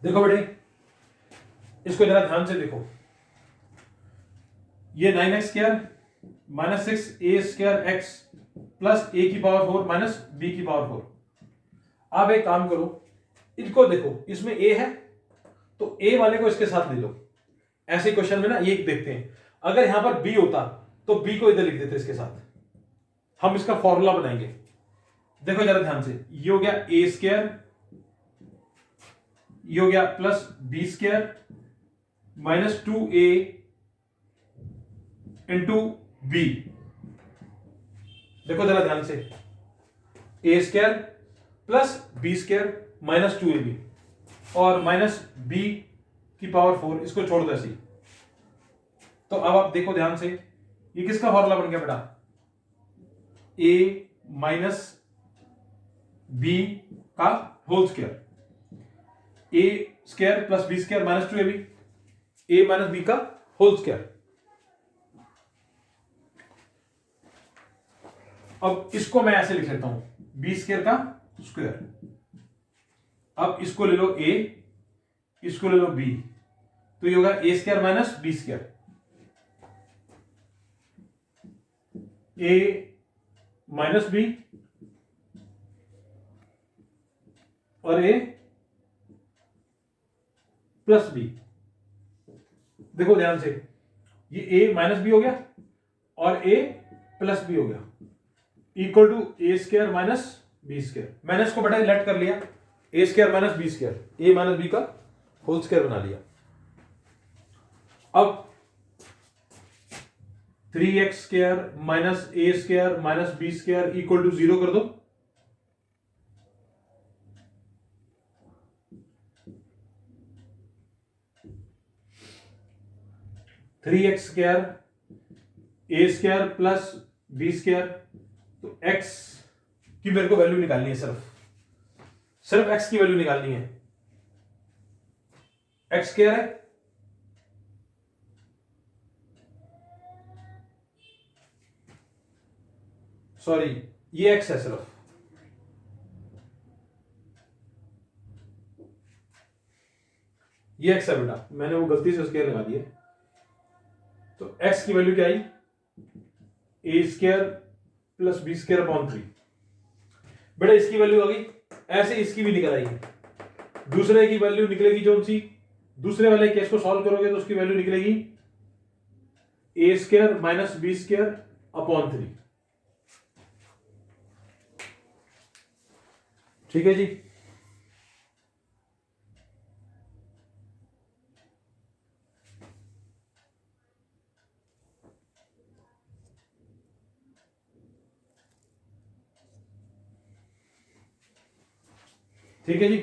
देखो बेटे, इसको जरा ध्यान से देखो। ये 9x square minus 6a square x plus a की पावर 4 माइनस b की पावर 4। अब एक काम करो, इनको देखो, इसमें a है तो a वाले को इसके साथ ले लो। ऐसे क्वेश्चन में ना ये देखते हैं, अगर यहां पर b होता तो b को इधर लिख देते इसके साथ, हम इसका फॉर्मूला बनाएंगे। देखो जरा ध्यान से, ये हो गया a स्क्वायर, ये हो गया plus b square minus 2a into b। देखो जरा ध्यान से, a square plus b square minus 2ab और माइनस b की पावर 4, इसको छोड़ दो ऐसे ही। तो अब आप देखो ध्यान से, ये किसका फॉर्मूला बन गया बेटा? a माइनस b का whole square, a square plus b square minus 2ab, a minus b का होल स्क्वायर। अब इसको मैं ऐसे लिख लेता हूं, b स्क्वायर का स्क्वायर। अब इसको ले लो a, इसको ले लो b, तो ये होगा a square minus b square, a minus b और a प्लस b। देखो ध्यान से, ये a माइनस b हो गया और a प्लस b हो गया, equal to a square minus b square. मैंने इसको बेटा लेट कर लिया, a square minus b square, a minus b का होल स्क्वायर बना लिया। अब 3x square minus a square minus b square equal to 0 कर दो। Three X square A square plus B square, तो x की मेरे को वैल्यू निकालनी है, सिर्फ x की वैल्यू निकालनी है। x क्या है? सॉरी, ये x है सिर्फ, ये x है बेटा, मैंने वो गलती से स्क्वायर लगा दिया। तो x की वैल्यू क्या आई? A square plus B square upon 3। बेटा इसकी वैल्यू आ गई, ऐसे इसकी भी निकल आएगी। दूसरे की वैल्यू निकलेगी जो सी, दूसरे वाले केस को सॉल्व करोगे तो उसकी वैल्यू निकलेगी A square minus B square upon 3। ठीक है जी। ठीक है जी,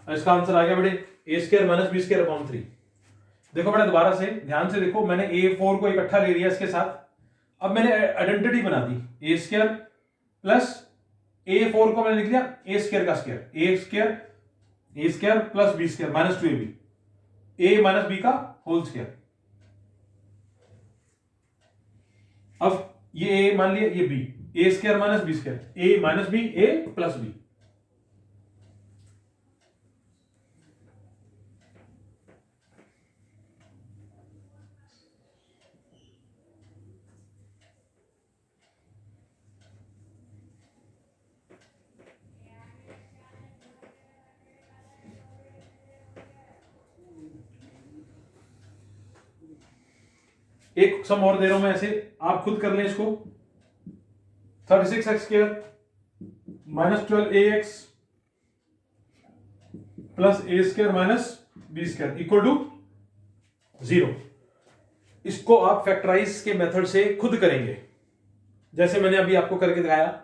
इसका आंसर आ गया बेटे A square minus B square upon 3। देखो बेटा दोबारा से ध्यान से देखो, मैंने A4 को इकट्ठा ले लिया इसके साथ। अब मैंने आइडेंटिटी बना दी, ए स्क्वायर प्लस A4 को मैंने लिख लिया ए स्क्वायर का square, A square plus B square minus 2ab, A minus B का होल स्क्वायर। अब ये ए मान लिया, ये B, A square minus B square, A minus B, A plus B. एक सम और दे रहा हूं मैं, ऐसे आप खुद कर लें इसको। 36x square minus 12ax plus A square minus B square equal to 0। इसको आप फैक्टराइज के मेथड से खुद करेंगे, जैसे मैंने अभी आपको करके दिखाया।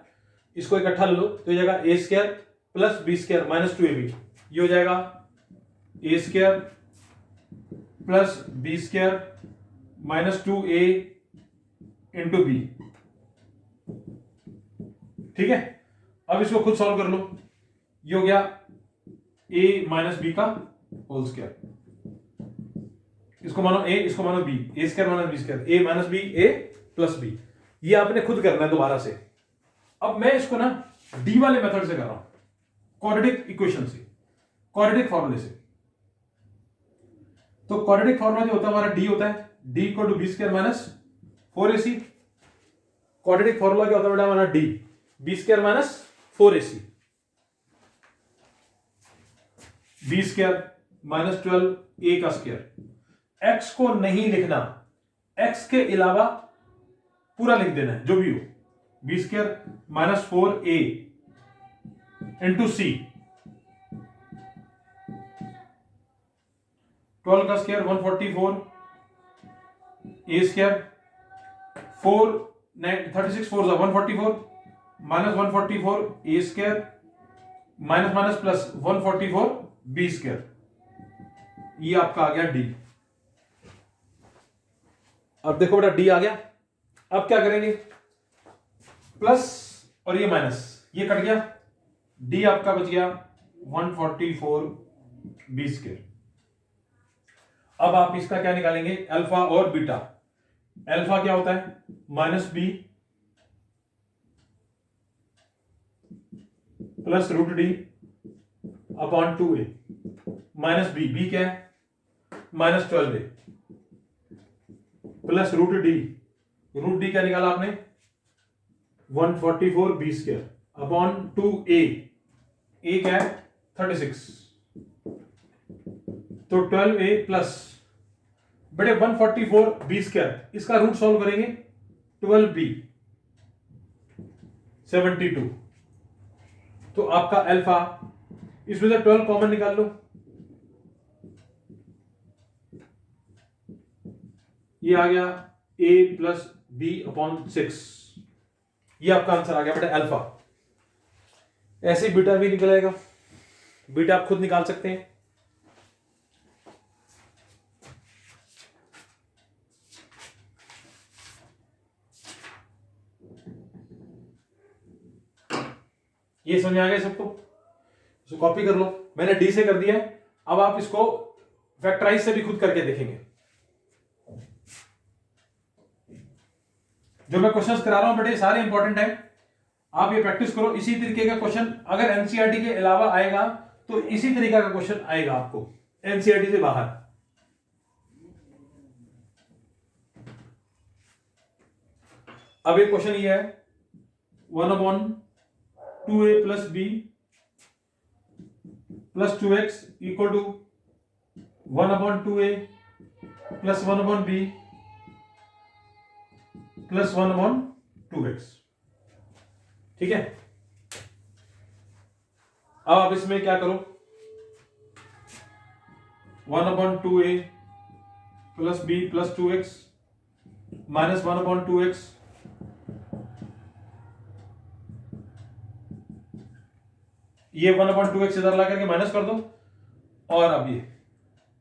इसको इकट्ठा ले लो तो ये जाएगा A square plus B square minus 2ab, ये हो जाएगा A square plus B square minus 2a into B. ठीक है, अब इसको खुद सॉल्व कर लो। ये हो गया a माइनस बी का होल स्क्वायर, इसको मानो a, इसको मानो b, A square minus B square, a minus B, a plus B. ये आपने खुद करना है दोबारा से। अब मैं इसको ना d वाले मेथड से कर रहा हूं। क्वाड्रेटिक इक्वेशन से, क्वाड्रेटिक फॉर्मूले से। तो क्वाड्रेटिक फॉर्मूला जो होता है हमारा डी होता है, D equal to B square minus 4ac। Quadratic formula क्या होता है बेटा हमारा, D B square minus 4ac, B square minus 12a का स्क्वायर। एक्स को नहीं लिखना, एक्स के अलावा पूरा लिख देना है जो भी हो, B square minus 4a into C, 12 का स्क्वायर 144 ए स्क्वायर, 36 4 144 माइनस 144 A square minus minus plus 144 B square. ये आपका आ गया डी। अब देखो बेटा डी आ गया। अब क्या करेंगे, प्लस और ये माइनस, ये कट गया, डी आपका बच गया 144 बी स्क्वायर। अब आप इसका क्या निकालेंगे, अल्फा और बीटा। अल्फा क्या होता है, minus B plus root D upon 2a minus B, B क्या है minus 12a plus root D क्या निकाला आपने 144 B square upon 2a, a क्या है 36, तो 12a प्लस बड़े 144 बी स्क्वायर, इसका रूट सॉल्व करेंगे 12b 72, तो आपका अल्फा, इसमें से 12 कॉमन निकाल लो, ये आ गया a प्लस बी अपॉन 6, ये आपका आंसर आ गया बेटा अल्फा। ऐसे बीटा भी निकलेगा, बीटा आप खुद निकाल सकते हैं। ये समझ आ गया सबको, इसको कॉपी कर लो, मैंने डी से कर दिया है। अब आप इसको फैक्टराइज से भी खुद करके देखेंगे। जो मैं क्वेश्चंस करा रहा हूं बेटे सारे इंपॉर्टेंट हैं, आप ये प्रैक्टिस करो। इसी तरीके का क्वेश्चन अगर एनसीईआरटी के अलावा आएगा तो इसी तरीके का क्वेश्चन आएगा आपको एनसीईआरटी से बाहर। अब एक क्वेश्चन ये है 1/2a plus B plus 2x equal to 1/2a plus 1/b plus 1/2x। ठीक है, अब आप इसमें क्या करो, 1/2a plus b plus 2x minus 1/2x, ये 1/2x इधर ला करके माइनस कर दो। और अब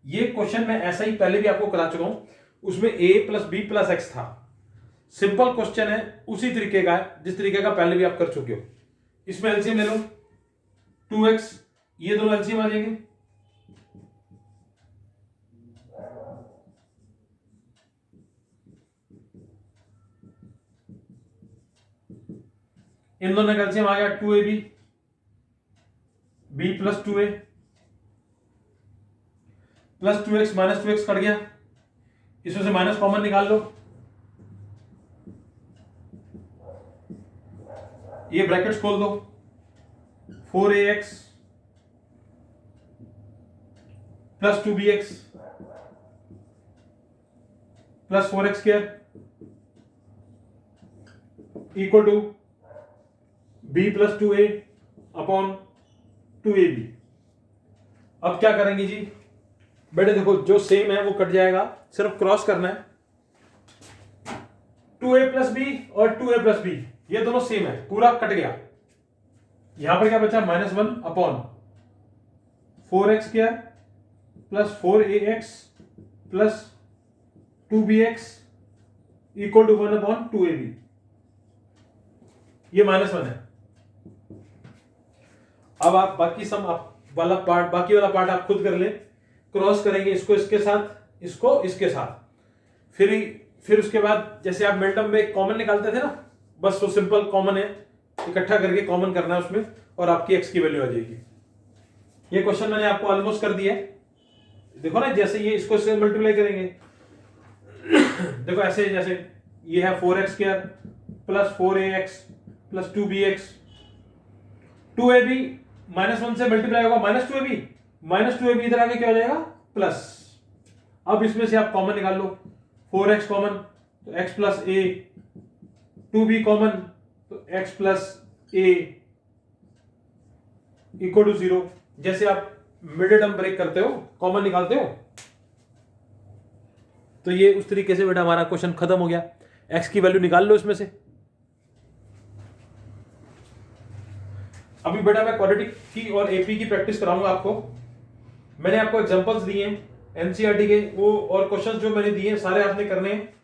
ये क्वेश्चन में ऐसा ही पहले भी आपको करा चुका हूं, उसमें a plus b plus x था। सिंपल क्वेश्चन है, उसी तरीके का है जिस तरीके का पहले भी आप कर चुके हो। इसमें एलसीएम ले लो 2x, ये दोनों एलसीएम आ जाएंगे, इन दोनों का एलसीएम आ गया 2ab, b plus 2a plus 2x minus 2x cut गया, इसमें से माइनस कॉमन निकाल लो, ये ब्रैकेट्स खोल दो, 4ax plus 2bx plus 4x square equal to b plus 2a upon 2ab। अब क्या करेंगे जी बेटे, देखो जो सेम है वो कट जाएगा, सिर्फ क्रॉस करना है। 2a प्लस बी और 2a प्लस बी ये दोनों सेम है, पूरा कट गया। यहां पर क्या बचा, -1 upon 4x square plus 4ax plus 2bx equal to 1/2ab, ये -1 है। अब आप बाकी सम वाला पार्ट आप खुद कर ले, क्रॉस करेंगे इसको इसके साथ, इसको इसके साथ, फिर उसके बाद जैसे आप मिडटर्म में कॉमन निकालते थे ना, बस वो सिंपल कॉमन है, इकट्ठा करके कॉमन करना है उसमें, और आपकी एक्स की वैल्यू आ जाएगी। ये क्वेश्चन मैंने आपको ऑलमोस्ट कर दिया है। देखो ना, जैसे ये इसको इससे मल्टीप्लाई करेंगे, देखो ऐसे, जैसे ये है 4x² plus 4ax plus 2bx, 2ab -1 से मल्टीप्लाई होगा -2ab, -2ab इधर आके क्या हो जाएगा प्लस। अब इसमें से आप कॉमन निकाल लो, 4x कॉमन तो x plus a, 2b common तो x plus a equal to 0। जैसे आप मिडिल टर्म ब्रेक करते हो, कॉमन निकालते हो, तो ये उस तरीके से बेटा हमारा क्वेश्चन खत्म हो गया। x की वैल्यू निकाल लो इसमें से। अभी बेटा मैं क्वाड्रेटिक की और एपी की प्रैक्टिस कराऊंगा आपको। मैंने आपको एग्जांपल्स दिए हैं एनसीईआरटी के, वो और क्वेश्चंस जो मैंने दिए हैं सारे आपने करने हैं।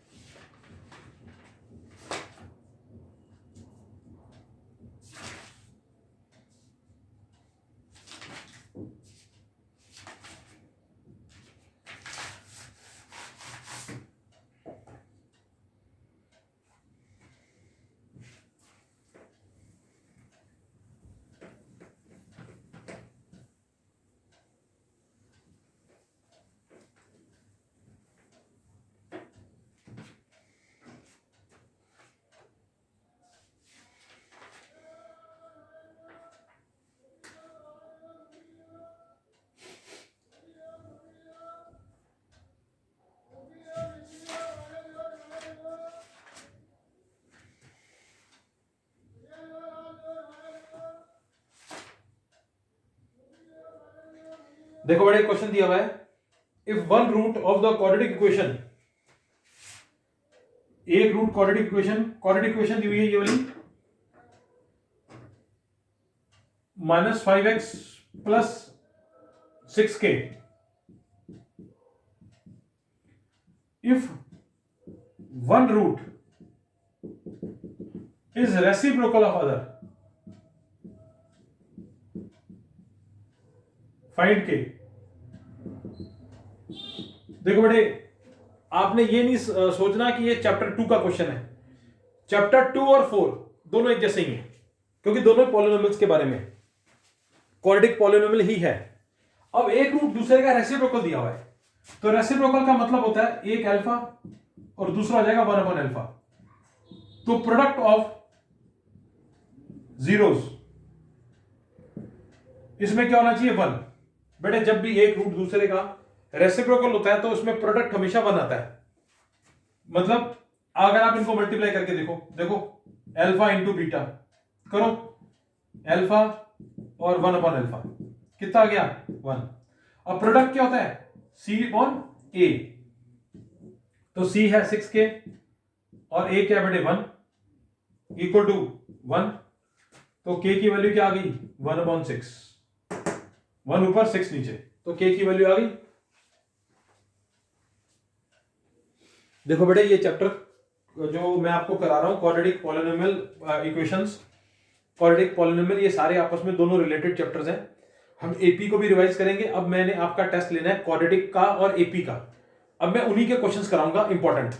देखो बड़े क्वेश्चन दिया हुआ है, if one root of the quadratic equation, एक रूट क्वाड्रेटिक इक्वेशन दी हुई है ये वाली, -5x plus 6k, if one root is reciprocal of other, find K. देखो बेटे, आपने ये नहीं सोचना कि ये चैप्टर 2 का क्वेश्चन है। चैप्टर 2 और 4 दोनों एक जैसे ही हैं, क्योंकि दोनों पॉलिनोमियल्स के बारे में, क्वाड्रेटिक पॉलिनोमियल ही है। अब एक रूट दूसरे का रेसिप्रोकल दिया हुआ है, तो रेसिप्रोकल का मतलब होता है एक अल्फा और दूसरा हो जाएगा 1/अल्फा। तो प्रोडक्ट ऑफ जीरोस, इसमें क्या होना चाहिए 1। बेटे जब भी एक रूट दूसरे का रेसिप्रोकल होता है तो उसमें प्रोडक्ट हमेशा 1 आता है। मतलब अगर आप इनको मल्टीप्लाई करके देखो अल्फा इंटू बीटा करो, अल्फा और 1/अल्फा कितना आ गया 1। अब प्रोडक्ट क्या होता है C/A, तो C है 6k और A क्या बेटे 1 इक्वल टू 1, तो k की वैल्यू क्या आ गई 1/6, 1 ऊपर 6 नीचे, तो k की वैल्यू आ गई। देखो बेटे ये चैप्टर जो मैं आपको करा रहा हूं quadratic polynomial equations, quadratic polynomial, ये सारे आपस में दोनों रिलेटेड चैप्टर्स हैं। हम एपी को भी रिवाइज करेंगे। अब मैंने आपका टेस्ट लेना है क्वाड्रेटिक का और एपी का। अब मैं उन्हीं के क्वेश्चंस कराऊंगा इंपॉर्टेंट।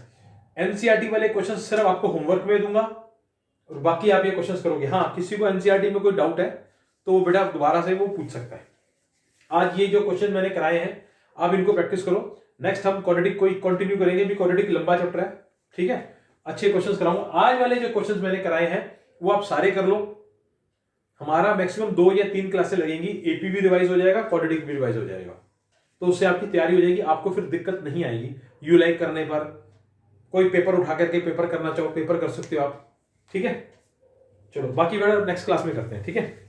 एनसीईआरटी वाले क्वेश्चंस सिर्फ आपको होमवर्क में दूंगा और बाकी आप ये क्वेश्चंस करोगे। हाँ, किसी को एनसीईआरटी में कोई डाउट है तो वो बेटा दोबारा से वो पूछ सकता है। आज ये जो क्वेश्चन मैंने कराए हैं आप इनको प्रैक्टिस करो। नेक्स्ट हम क्वाड्रेटिक को कंटिन्यू करेंगे, भी क्वाड्रेटिक लंबा चैप्टर है, ठीक है। अच्छे क्वेश्चंस कराऊंगा। आज वाले जो क्वेश्चंस मैंने कराए हैं वो आप सारे कर लो। हमारा मैक्सिमम 2 या 3 क्लासें लगेंगी, एपी भी रिवाइज हो जाएगा, क्वाड्रेटिक भी रिवाइज हो जाएगा, तो उससे आपकी तैयारी हो जाएगी। आपको फिर दिक्कत नहीं आएगी। यू लाइक करने पर कोई पेपर उठा करके पेपर करना चाहो पेपर कर सकते हो आप, ठीक है। चलो बाकी बेटा नेक्स्ट क्लास में करते हैं, ठीक है।